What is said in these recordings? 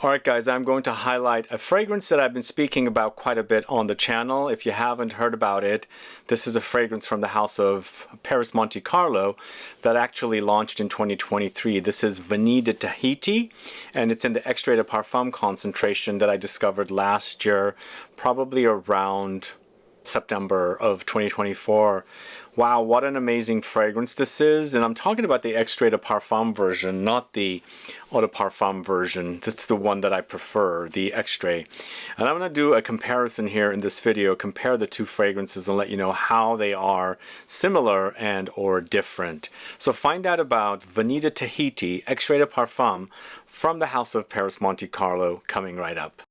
Alright guys, I'm going to highlight a fragrance that I've been speaking about quite a bit on the channel. If you haven't heard about it, this is a fragrance from the house of Perris Monte Carlo that actually launched in 2023. This is Vanille de Tahiti, and it's in the Extrait de Parfum concentration that I discovered last year, probably around September of 2024. Wow, what an amazing fragrance this is. And I'm talking about the Extrait de Parfum version, not the Eau De Parfum version. This is the one that I prefer, the Extrait. And I'm going to do a comparison here in this video, compare the two fragrances and let you know how they are similar and or different. So find out about Vanille de Tahiti, Extrait de Parfum from the house of Perris Monte Carlo coming right up.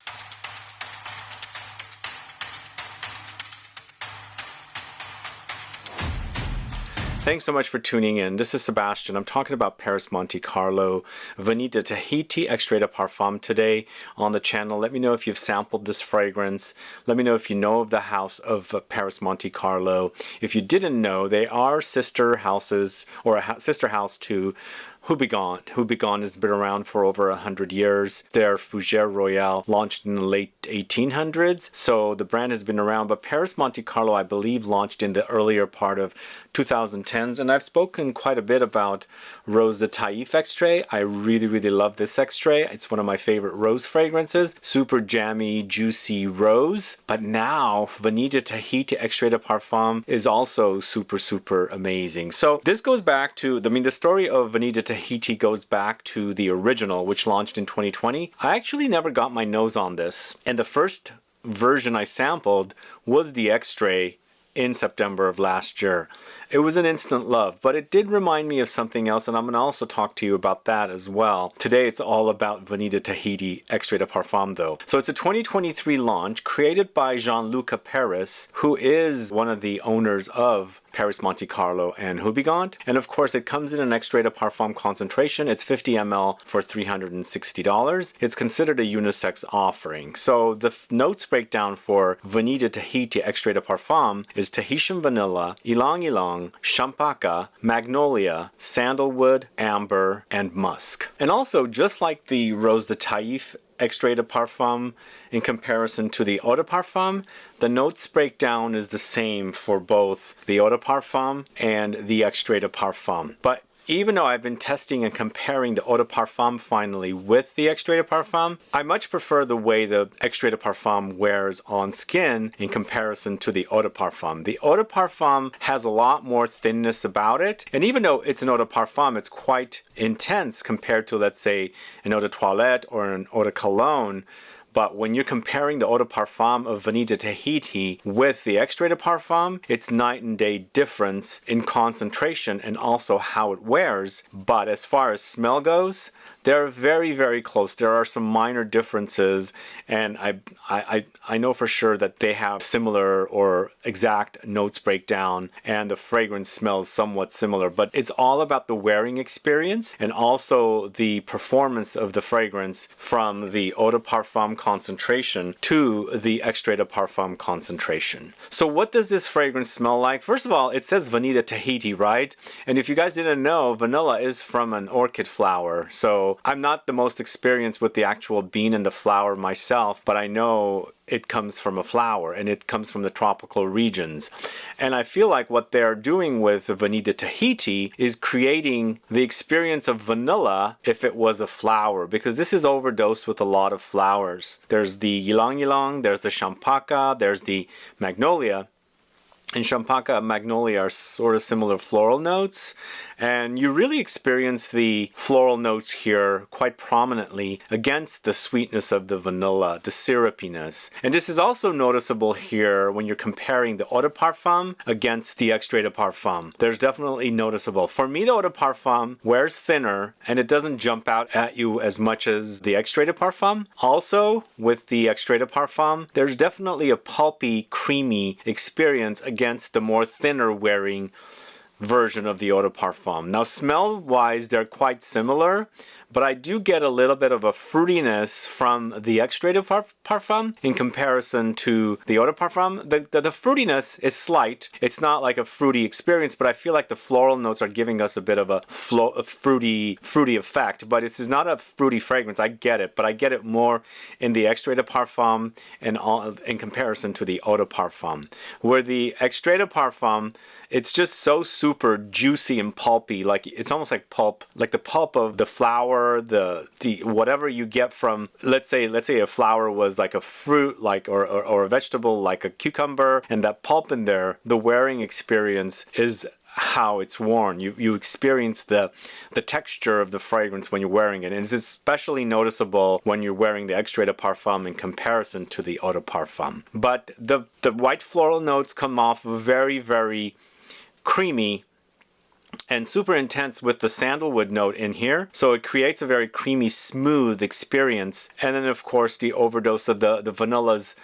Thanks so much for tuning in. This is Sebastian. I'm talking about Perris Monte Carlo Vanille de Tahiti Extrait de Parfum today on the channel. Let me know if you've sampled this fragrance. Let me know if you know of the house of Perris Monte Carlo. If you didn't know, they are sister houses, or a sister house to Houbigant. Houbigant has been around for over 100 years. Their Fougère Royale launched in the late 1800s, so the brand has been around, but Perris Monte Carlo, I believe, launched in the earlier part of 2010s, and I've spoken quite a bit about Rose de Tahiti Extrait. I really love this extrait. It's one of my favorite rose fragrances. Super jammy, juicy rose. But now, Vanille de Tahiti Extrait de Parfum is also super amazing. So this goes back to, the story of Vanille de Tahiti goes back to the original, which launched in 2020. I actually never got my nose on this, and the first version I sampled was the Extrait in September of last year. It was an instant love, but it did remind me of something else, and I'm going to also talk to you about that as well. Today it's all about Vanille de Tahiti Extrait de Parfum though. So it's a 2023 launch created by Luca Perris, who is one of the owners of Perris Monte Carlo and Houbigant. And of course it comes in an Extrait de Parfum concentration. It's 50 ml for $360. It's considered a unisex offering. So the notes breakdown for Vanille de Tahiti Extrait de Parfum is Tahitian vanilla, Ylang-Ylang, Champaca, Magnolia, Sandalwood, Amber, and Musk. And also, just like the Rose de Tahiti Extrait de Parfum, in comparison to the Eau De Parfum, the notes breakdown is the same for both the Eau De Parfum and the Extrait de Parfum. But even though I've been testing and comparing the Eau De Parfum finally with the Extrait de Parfum, I much prefer the way the Extrait de Parfum wears on skin in comparison to the Eau De Parfum. The Eau De Parfum has a lot more thinness about it, and even though it's an Eau De Parfum, it's quite intense compared to, let's say, an Eau de Toilette or an Eau de Cologne. But when you're comparing the Eau De Parfum of Vanille de Tahiti with the Extrait de Parfum, it's night and day difference in concentration and also how it wears. But as far as smell goes, they're very close. There are some minor differences, and I know for sure that they have similar or exact notes breakdown, and the fragrance smells somewhat similar. But it's all about the wearing experience and also the performance of the fragrance from the Eau De Parfum concentration to the Extrait de Parfum concentration. So what does this fragrance smell like? First of all, it says Vanille de Tahiti, right? And if you guys didn't know, vanilla is from an orchid flower. So I'm not the most experienced with the actual bean and the flower myself, but I know it comes from a flower and it comes from the tropical regions. And I feel like what they're doing with Vanille de Tahiti is creating the experience of vanilla if it was a flower, because this is overdosed with a lot of flowers. There's the Ylang-Ylang, there's the Champaca, there's the Magnolia. And Champaca and Magnolia are sort of similar floral notes, and you really experience the floral notes here quite prominently against the sweetness of the vanilla, the syrupiness. And this is also noticeable here when you're comparing the Eau De Parfum against the Extrait de Parfum. There's definitely noticeable. For me, the Eau De Parfum wears thinner and it doesn't jump out at you as much as the Extrait de Parfum. Also, with the Extrait de Parfum, there's definitely a pulpy, creamy experience against the more thinner wearing version of the Eau De Parfum. Now smell wise they're quite similar, but I do get a little bit of a fruitiness from the Extrait de Parfum in comparison to the Eau De Parfum. The fruitiness is slight. It's not like a fruity experience, but I feel like the floral notes are giving us a bit of a fruity effect, but it's not a fruity fragrance. I get it, but I get it more in the Extrait de Parfum and in comparison to the Eau De Parfum, where the Extrait de Parfum, it's just so super juicy and pulpy. Like it's almost like pulp, like the pulp of the flower, the whatever you get from, let's say a flower was like a fruit, like or a vegetable like a cucumber, and that pulp in there, the wearing experience is how it's worn. You experience the texture of the fragrance when you're wearing it, and it's especially noticeable when you're wearing the Extrait de Parfum in comparison to the Eau De Parfum. But the white floral notes come off very, very creamy and super intense with the sandalwood note in here, so it creates a very creamy, smooth experience. And then of course the overdose of the vanilla's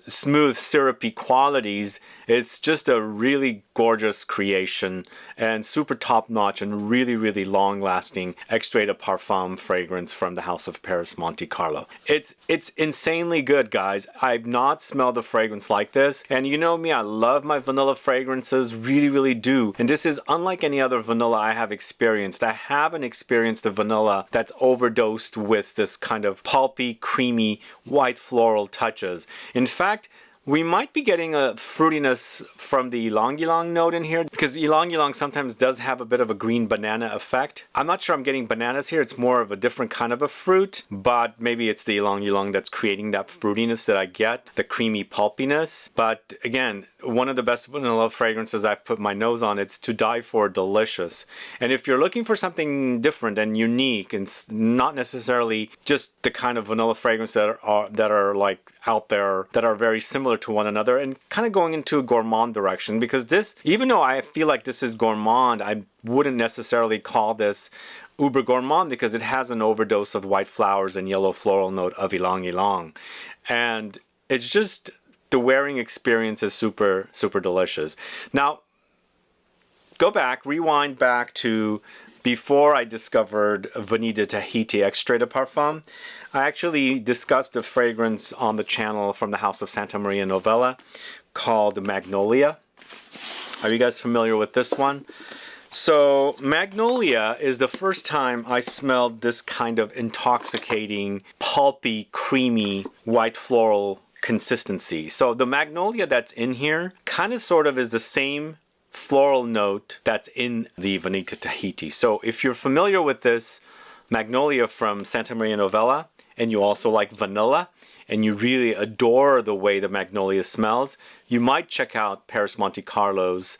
smooth syrupy qualities. It's just a really gorgeous creation and super top notch and really, really long lasting Extrait de Parfum fragrance from the House of Perris Monte Carlo. It's insanely good, guys. I've not smelled a fragrance like this, and you know me, I love my vanilla fragrances, really, really do. And this is unlike any other vanilla I have experienced. I haven't experienced a vanilla that's overdosed with this kind of pulpy, creamy, white floral touches. In fact, we might be getting a fruitiness from the Ylang-Ylang note in here, because Ylang-Ylang sometimes does have a bit of a green banana effect. I'm not sure I'm getting bananas here. It's more of a different kind of a fruit, but maybe it's the Ylang-Ylang that's creating that fruitiness that I get, the creamy pulpiness. But again, one of the best vanilla fragrances I've put my nose on. It's to die for delicious. And if you're looking for something different and unique, and not necessarily just the kind of vanilla fragrance that are like out there that are very similar to one another, and kind of going into a gourmand direction, because this, even though I feel like this is gourmand, I wouldn't necessarily call this uber gourmand, because it has an overdose of white flowers and yellow floral note of Ylang-Ylang. And it's just, the wearing experience is super, super delicious. Now, rewind back to before I discovered Vanille de Tahiti Extrait de Parfum. I actually discussed a fragrance on the channel from the House of Santa Maria Novella called Magnolia. Are you guys familiar with this one? So Magnolia is the first time I smelled this kind of intoxicating, pulpy, creamy, white floral consistency. So the Magnolia that's in here kind of sort of is the same floral note that's in the Vanille de Tahiti. So if you're familiar with this Magnolia from Santa Maria Novella, and you also like vanilla, and you really adore the way the Magnolia smells, you might check out Perris Monte Carlo's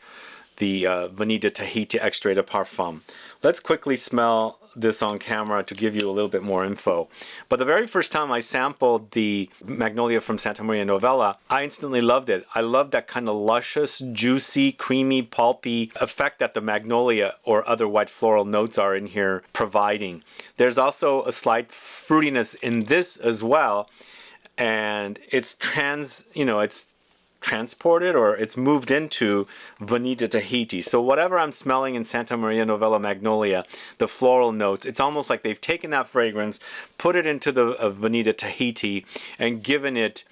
the Vanille de Tahiti Extrait de Parfum. Let's quickly smell this on camera to give you a little bit more info. But the very first time I sampled the Magnolia from Santa Maria Novella, I instantly loved it. I love that kind of luscious, juicy, creamy, pulpy effect that the Magnolia or other white floral notes are in here providing. There's also a slight fruitiness in this as well, and it's transported, or it's moved into Vanille de Tahiti. So whatever I'm smelling in Santa Maria Novella Magnolia, the floral notes, it's almost like they've taken that fragrance, put it into the Vanille de Tahiti, and given it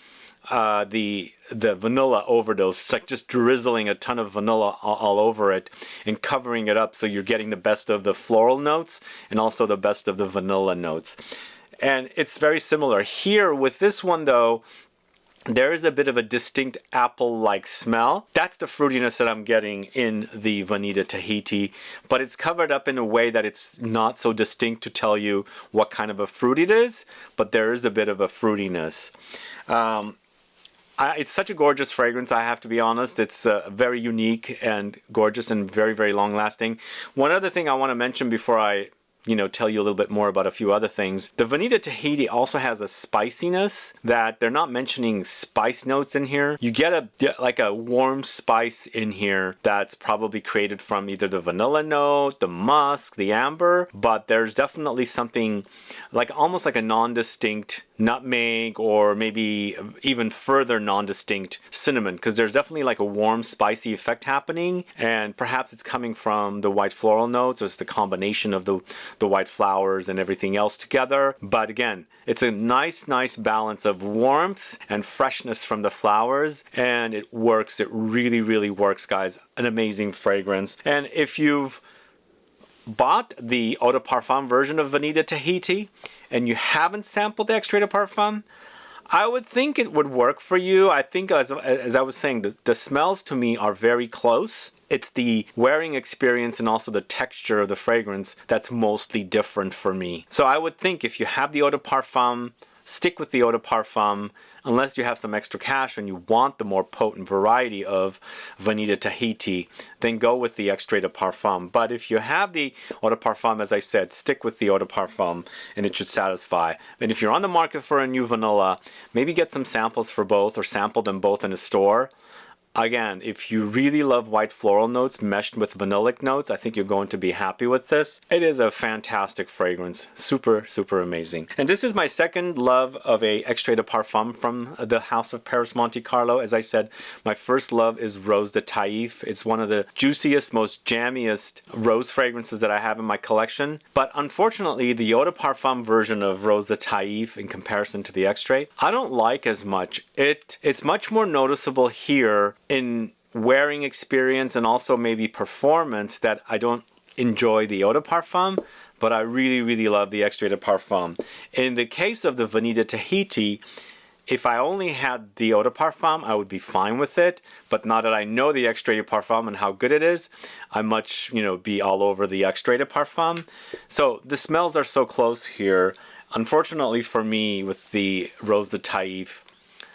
the vanilla overdose. It's like just drizzling a ton of vanilla all over it and covering it up, so you're getting the best of the floral notes and also the best of the vanilla notes. And it's very similar here with this one, though. There is a bit of a distinct apple-like smell. That's the fruitiness that I'm getting in the Vanille de Tahiti, but it's covered up in a way that it's not so distinct to tell you what kind of a fruit it is, but there is a bit of a fruitiness. It's such a gorgeous fragrance, I have to be honest. It's very unique and gorgeous and very, very long-lasting. One other thing I want to mention before I tell you a little bit more about a few other things. The Vanille de Tahiti also has a spiciness that they're not mentioning spice notes in here. You get a warm spice in here that's probably created from either the vanilla note, the musk, the amber, but there's definitely something like almost like a non-distinct nutmeg or maybe even further non-distinct cinnamon, because there's definitely like a warm spicy effect happening, and perhaps it's coming from the white floral notes, or it's the combination of the white flowers and everything else together. But again, it's a nice balance of warmth and freshness from the flowers, and it works. It really works, guys. An amazing fragrance. And if you've bought the Eau De Parfum version of Vanille de Tahiti and you haven't sampled the Extrait de Parfum, I would think it would work for you. I think, as I was saying, the smells to me are very close. It's the wearing experience and also the texture of the fragrance that's mostly different for me. So I would think if you have the Eau De Parfum, stick with the Eau De Parfum, unless you have some extra cash and you want the more potent variety of Vanille de Tahiti, then go with the Extrait de Parfum. But if you have the Eau De Parfum, as I said, stick with the Eau De Parfum and it should satisfy. And if you're on the market for a new vanilla, maybe get some samples for both or sample them both in a store. Again, if you really love white floral notes meshed with vanillic notes, I think you're going to be happy with this. It is a fantastic fragrance. Super amazing. And this is my second love of a Extrait de Parfum from the house of Perris Monte Carlo. As I said, my first love is Rose de Tahiti. It's one of the juiciest, most jammiest rose fragrances that I have in my collection. But unfortunately, the Eau De Parfum version of Rose de Tahiti in comparison to the Extrait, I don't like as much. It's much more noticeable here in wearing experience and also maybe performance that I don't enjoy the Eau De Parfum, but I really love the Extrait de Parfum. In the case of the Vanille de Tahiti, if I only had the Eau De Parfum, I would be fine with it. But now that I know the Extrait de Parfum and how good it is, I much, be all over the Extrait de Parfum. So the smells are so close here. Unfortunately for me, with the Rose de Tahiti,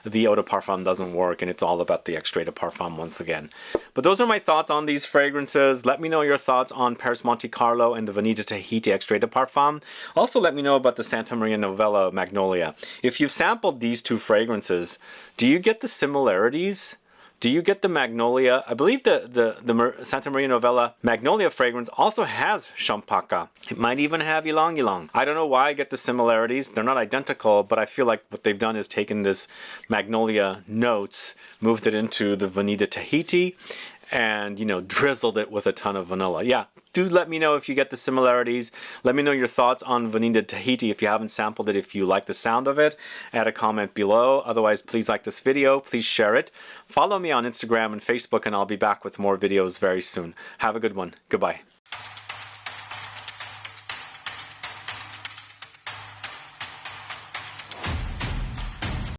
the Eau De Parfum doesn't work, and it's all about the Extrait de Parfum once again. But those are my thoughts on these fragrances. Let me know your thoughts on Perris Monte Carlo and the Vanille de Tahiti Extrait de Parfum. Also, let me know about the Santa Maria Novella Magnolia. If you've sampled these two fragrances, do you get the similarities? Do you get the Magnolia? I believe the Santa Maria Novella Magnolia fragrance also has Champaca. It might even have Ylang-Ylang. I don't know why I get the similarities. They're not identical, but I feel like what they've done is taken this Magnolia notes, moved it into the Vanille de Tahiti, and drizzled it with a ton of vanilla. Yeah, do let me know if you get the similarities. Let me know your thoughts on Vanille de Tahiti if you haven't sampled it, if you like the sound of it. Add a comment below. Otherwise, please like this video. Please share it. Follow me on Instagram and Facebook, and I'll be back with more videos very soon. Have a good one. Goodbye.